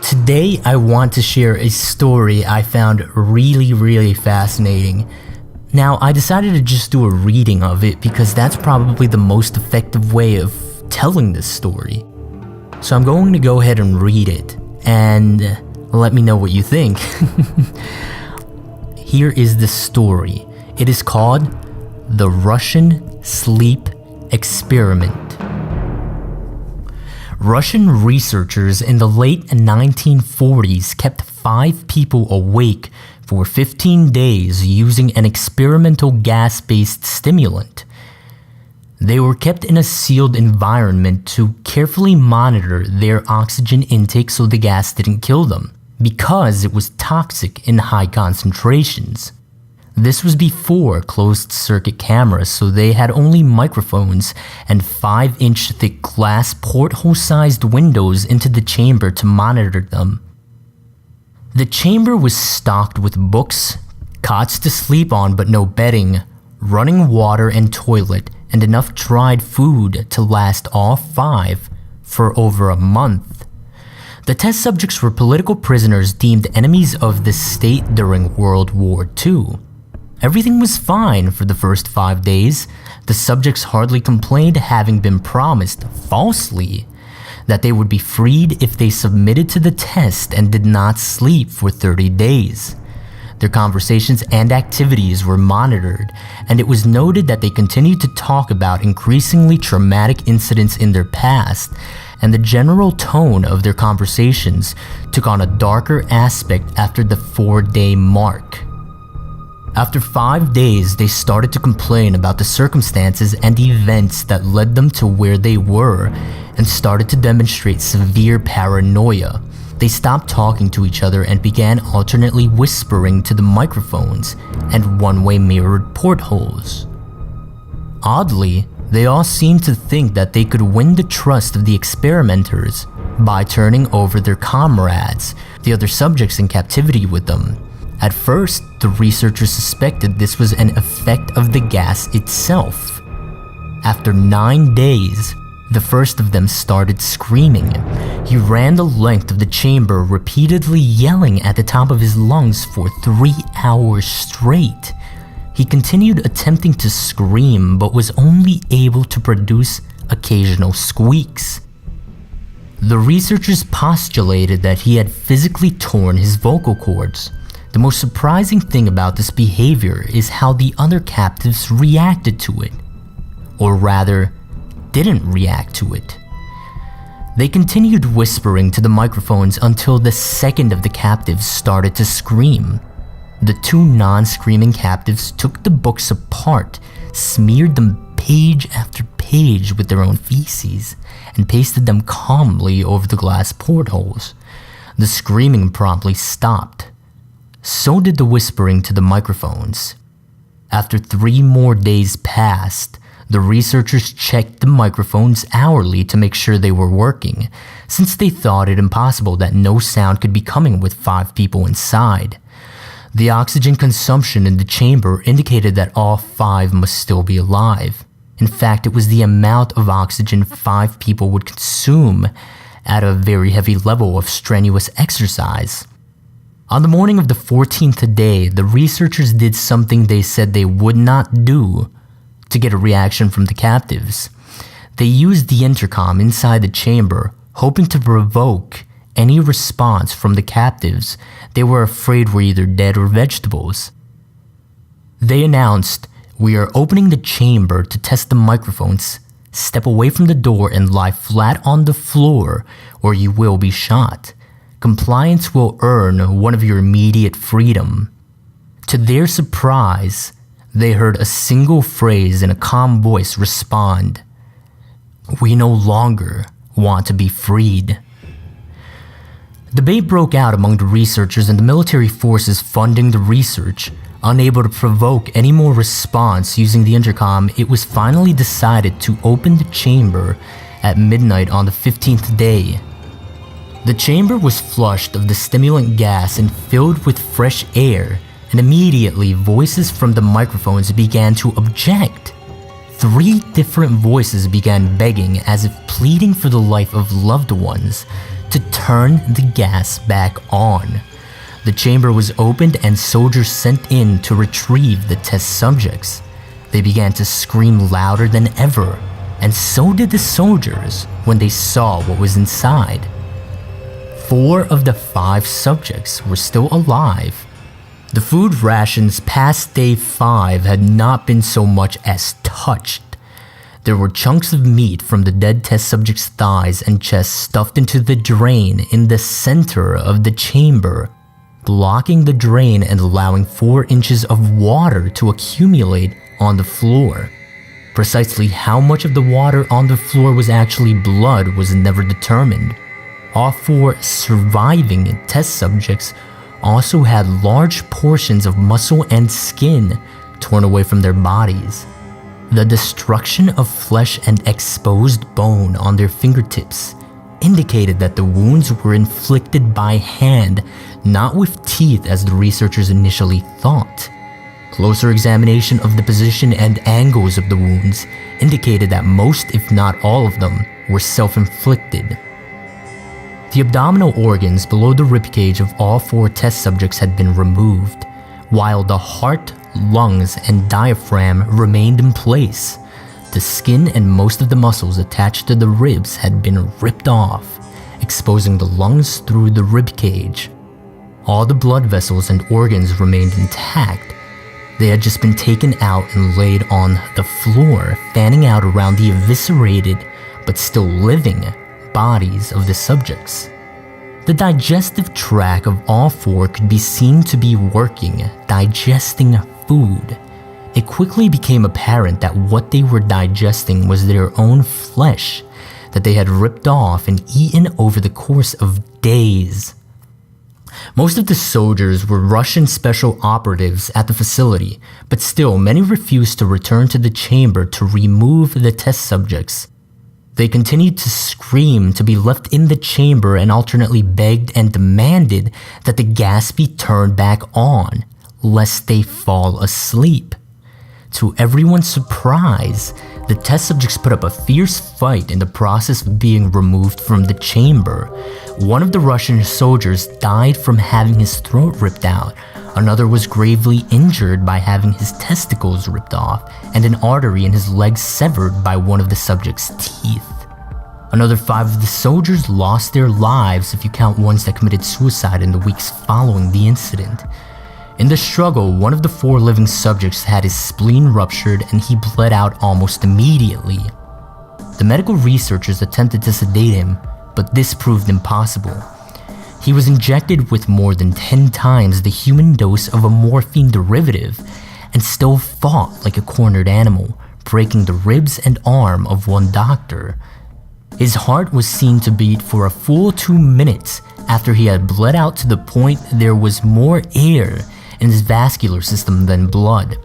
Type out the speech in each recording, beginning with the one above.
Today, I want to share a story I found really fascinating. Now, I decided to just do a reading of it because that's probably the most effective way of telling this story. So I'm going to go ahead and read it, and let me know what you think. Here is the story. It is called The Russian Sleep Experiment. Russian researchers in the late 1940s kept 5 people awake for 15 days using an experimental gas-based stimulant. They were kept in a sealed environment to carefully monitor their oxygen intake so the gas didn't kill them, because it was toxic in high concentrations. This was before closed-circuit cameras, so they had only microphones and 5-inch thick glass porthole-sized windows into the chamber to monitor them. The chamber was stocked with books, cots to sleep on but no bedding, running water and toilet, and enough dried food to last all 5 for over a month. The test subjects were political prisoners deemed enemies of the state during World War II. Everything was fine for the first 5 days. The subjects hardly complained, having been promised, falsely, that they would be freed if they submitted to the test and did not sleep for 30 days. Their conversations and activities were monitored, and it was noted that they continued to talk about increasingly traumatic incidents in their past, and the general tone of their conversations took on a darker aspect after the 4-day mark. After 5 days, they started to complain about the circumstances and events that led them to where they were and started to demonstrate severe paranoia. They stopped talking to each other and began alternately whispering to the microphones and one-way mirrored portholes. Oddly, they all seemed to think that they could win the trust of the experimenters by turning over their comrades, the other subjects in captivity with them. At first, the researchers suspected this was an effect of the gas itself. After 9 days, the first of them started screaming. He ran the length of the chamber, repeatedly yelling at the top of his lungs for 3 hours straight. He continued attempting to scream, but was only able to produce occasional squeaks. The researchers postulated that he had physically torn his vocal cords. The most surprising thing about this behavior is how the other captives reacted to it, or rather, didn't react to it. They continued whispering to the microphones until the second of the captives started to scream. The 2 non-screaming captives took the books apart, smeared them page after page with their own feces, and pasted them calmly over the glass portholes. The screaming promptly stopped. So did the whispering to the microphones. After 3 more days passed, the researchers checked the microphones hourly to make sure they were working, since they thought it impossible that no sound could be coming with 5 people inside. The oxygen consumption in the chamber indicated that all 5 must still be alive. In fact, it was the amount of oxygen 5 people would consume at a very heavy level of strenuous exercise. On the morning of the 14th day, the researchers did something they said they would not do to get a reaction from the captives. They used the intercom inside the chamber, hoping to provoke any response from the captives they were afraid were either dead or vegetables. They announced, "We are opening the chamber to test the microphones. Step away from the door and lie flat on the floor, or you will be shot. Compliance will earn one of your immediate freedom." To their surprise, they heard a single phrase in a calm voice respond, "We no longer want to be freed." Debate broke out among the researchers and the military forces funding the research. Unable to provoke any more response using the intercom, it was finally decided to open the chamber at midnight on the 15th day. The chamber was flushed of the stimulant gas and filled with fresh air, and immediately voices from the microphones began to object. 3 different voices began begging, as if pleading for the life of loved ones, to turn the gas back on. The chamber was opened and soldiers sent in to retrieve the test subjects. They began to scream louder than ever, and so did the soldiers when they saw what was inside. 4 of the 5 subjects were still alive. The food rations past day 5 had not been so much as touched. There were chunks of meat from the dead test subject's thighs and chest stuffed into the drain in the center of the chamber, blocking the drain and allowing 4 inches of water to accumulate on the floor. Precisely how much of the water on the floor was actually blood was never determined. All 4 surviving test subjects also had large portions of muscle and skin torn away from their bodies. The destruction of flesh and exposed bone on their fingertips indicated that the wounds were inflicted by hand, not with teeth as the researchers initially thought. Closer examination of the position and angles of the wounds indicated that most, if not all of them, were self-inflicted. The abdominal organs below the ribcage of all 4 test subjects had been removed, while the heart, lungs, and diaphragm remained in place. The skin and most of the muscles attached to the ribs had been ripped off, exposing the lungs through the ribcage. All the blood vessels and organs remained intact. They had just been taken out and laid on the floor, fanning out around the eviscerated but still living bodies of the subjects. The digestive tract of all 4 could be seen to be working, digesting food. It quickly became apparent that what they were digesting was their own flesh that they had ripped off and eaten over the course of days. Most of the soldiers were Russian special operatives at the facility, but still many refused to return to the chamber to remove the test subjects. They continued to scream to be left in the chamber and alternately begged and demanded that the gas be turned back on, lest they fall asleep. To everyone's surprise, the test subjects put up a fierce fight in the process of being removed from the chamber. One of the Russian soldiers died from having his throat ripped out. Another was gravely injured by having his testicles ripped off and an artery in his leg severed by one of the subject's teeth. Another 5 of the soldiers lost their lives if you count ones that committed suicide in the weeks following the incident. In the struggle, one of the 4 living subjects had his spleen ruptured and he bled out almost immediately. The medical researchers attempted to sedate him, but this proved impossible. He was injected with more than 10 times the human dose of a morphine derivative and still fought like a cornered animal, breaking the ribs and arm of one doctor. His heart was seen to beat for a full 2 minutes after he had bled out to the point there was more air in his vascular system than blood.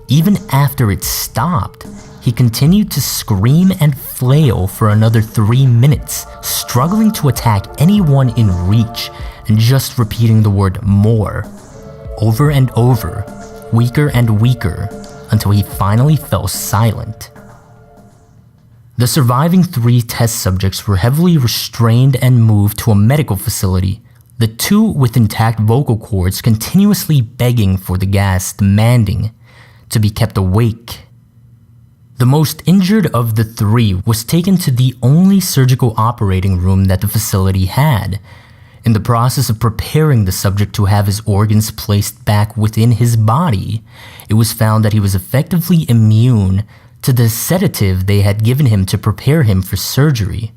Even after it stopped, he continued to scream and flail for another 3 minutes, struggling to attack anyone in reach and just repeating the word "more" over and over, weaker and weaker, until he finally fell silent. The surviving 3 test subjects were heavily restrained and moved to a medical facility, the 2 with intact vocal cords continuously begging for the gas, demanding to be kept awake. The most injured of the 3 was taken to the only surgical operating room that the facility had. In the process of preparing the subject to have his organs placed back within his body, it was found that he was effectively immune to the sedative they had given him to prepare him for surgery.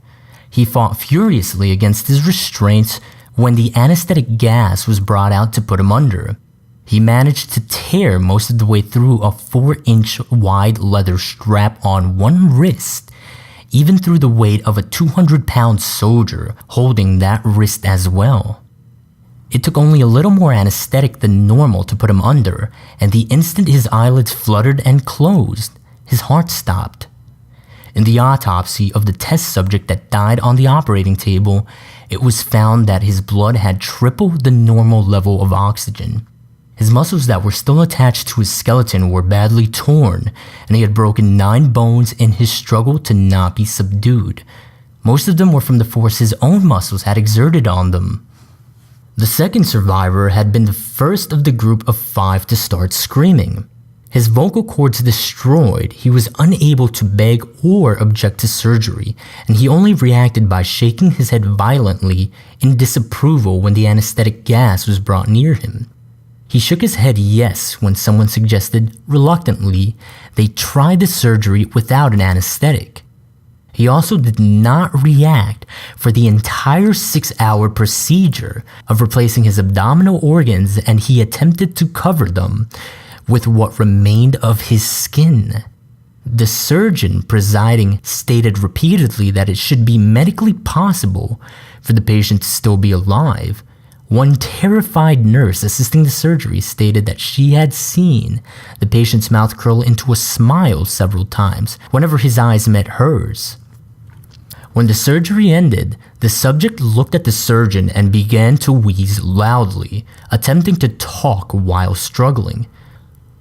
He fought furiously against his restraints when the anesthetic gas was brought out to put him under. He managed to tear most of the way through a 4-inch wide leather strap on one wrist, even through the weight of a 200-pound soldier holding that wrist as well. It took only a little more anesthetic than normal to put him under, and the instant his eyelids fluttered and closed, his heart stopped. In the autopsy of the test subject that died on the operating table, it was found that his blood had triple the normal level of oxygen. His muscles that were still attached to his skeleton were badly torn, and he had broken 9 bones in his struggle to not be subdued. Most of them were from the force his own muscles had exerted on them. The second survivor had been the first of the group of 5 to start screaming. His vocal cords destroyed, he was unable to beg or object to surgery, and he only reacted by shaking his head violently in disapproval when the anesthetic gas was brought near him. He shook his head yes when someone suggested, reluctantly, they try the surgery without an anesthetic. He also did not react for the entire 6-hour procedure of replacing his abdominal organs, and he attempted to cover them with what remained of his skin. The surgeon presiding stated repeatedly that it should be medically possible for the patient to still be alive. One terrified nurse assisting the surgery stated that she had seen the patient's mouth curl into a smile several times whenever his eyes met hers. When the surgery ended, the subject looked at the surgeon and began to wheeze loudly, attempting to talk while struggling.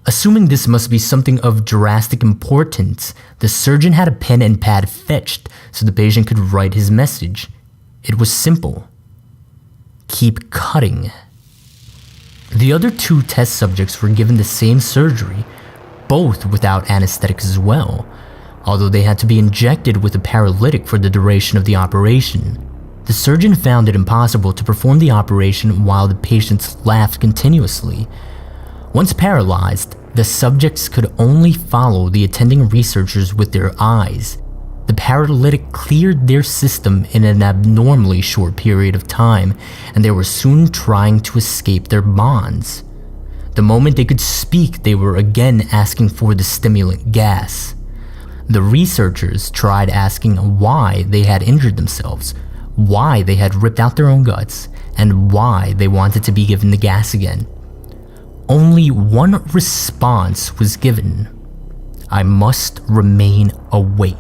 Assuming this must be something of drastic importance, the surgeon had a pen and pad fetched so the patient could write his message. It was simple. Keep cutting. The other 2 test subjects were given the same surgery, both without anesthetics as well, although they had to be injected with a paralytic for the duration of the operation. The surgeon found it impossible to perform the operation while the patients laughed continuously. Once paralyzed, the subjects could only follow the attending researchers with their eyes. The paralytic cleared their system in an abnormally short period of time, and they were soon trying to escape their bonds. The moment they could speak, they were again asking for the stimulant gas. The researchers tried asking why they had injured themselves, why they had ripped out their own guts, and why they wanted to be given the gas again. Only one response was given: I must remain awake.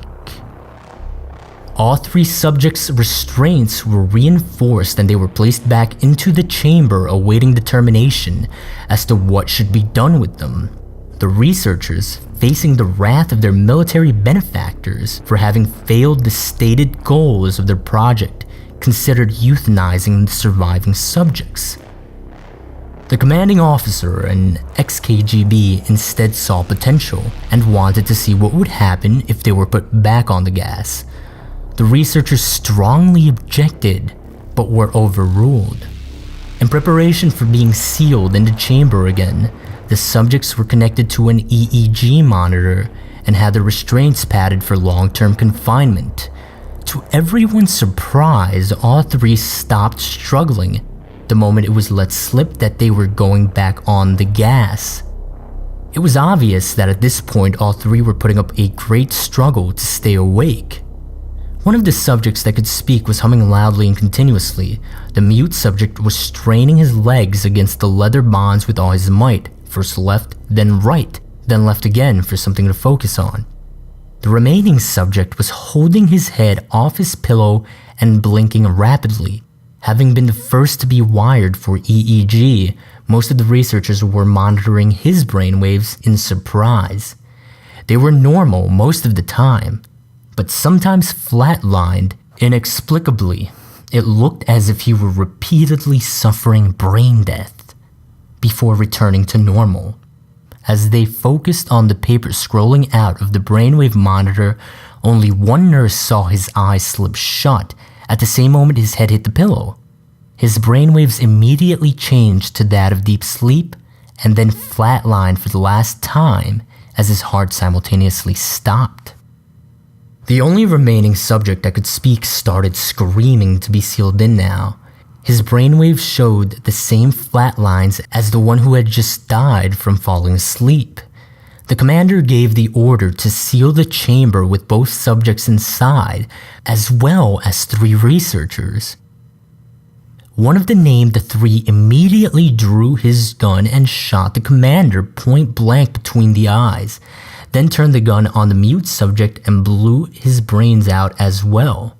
All 3 subjects' restraints were reinforced and they were placed back into the chamber awaiting determination as to what should be done with them. The researchers, facing the wrath of their military benefactors for having failed the stated goals of their project, considered euthanizing the surviving subjects. The commanding officer, an ex-KGB, instead saw potential and wanted to see what would happen if they were put back on the gas. The researchers strongly objected, but were overruled. In preparation for being sealed in the chamber again, the subjects were connected to an EEG monitor and had their restraints padded for long-term confinement. To everyone's surprise, all 3 stopped struggling the moment it was let slip that they were going back on the gas. It was obvious that at this point all 3 were putting up a great struggle to stay awake. One of the subjects that could speak was humming loudly and continuously. The mute subject was straining his legs against the leather bonds with all his might, first left, then right, then left again for something to focus on. The remaining subject was holding his head off his pillow and blinking rapidly. Having been the first to be wired for EEG, most of the researchers were monitoring his brainwaves in surprise. They were normal most of the time, but sometimes flatlined inexplicably. It looked as if he were repeatedly suffering brain death before returning to normal. As they focused on the paper scrolling out of the brainwave monitor, only one nurse saw his eyes slip shut at the same moment his head hit the pillow. His brainwaves immediately changed to that of deep sleep and then flatlined for the last time as his heart simultaneously stopped. The only remaining subject that could speak started screaming to be sealed in now. His brainwaves showed the same flat lines as the one who had just died from falling asleep. The commander gave the order to seal the chamber with both subjects inside, as well as 3 researchers. One of the named 3 immediately drew his gun and shot the commander point blank between the eyes, then turned the gun on the mute subject and blew his brains out as well.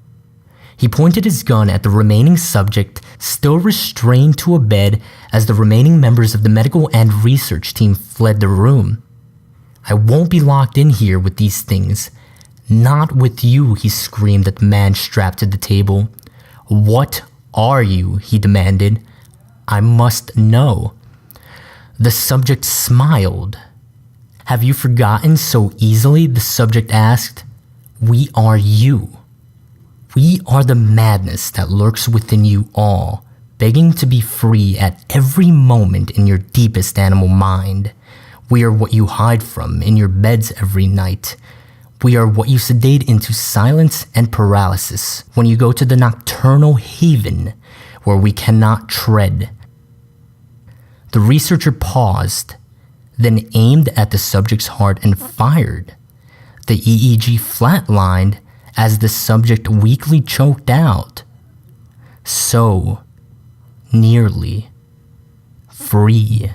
He pointed his gun at the remaining subject, still restrained to a bed, as the remaining members of the medical and research team fled the room. I won't be locked in here with these things. Not with you, he screamed at the man strapped to the table. What are you? He demanded. I must know. The subject smiled. Have you forgotten so easily? The subject asked. We are you. We are the madness that lurks within you all, begging to be free at every moment in your deepest animal mind. We are what you hide from in your beds every night. We are what you sedate into silence and paralysis when you go to the nocturnal haven where we cannot tread. The researcher paused, then aimed at the subject's heart and fired. The EEG flatlined as the subject weakly choked out. So nearly free.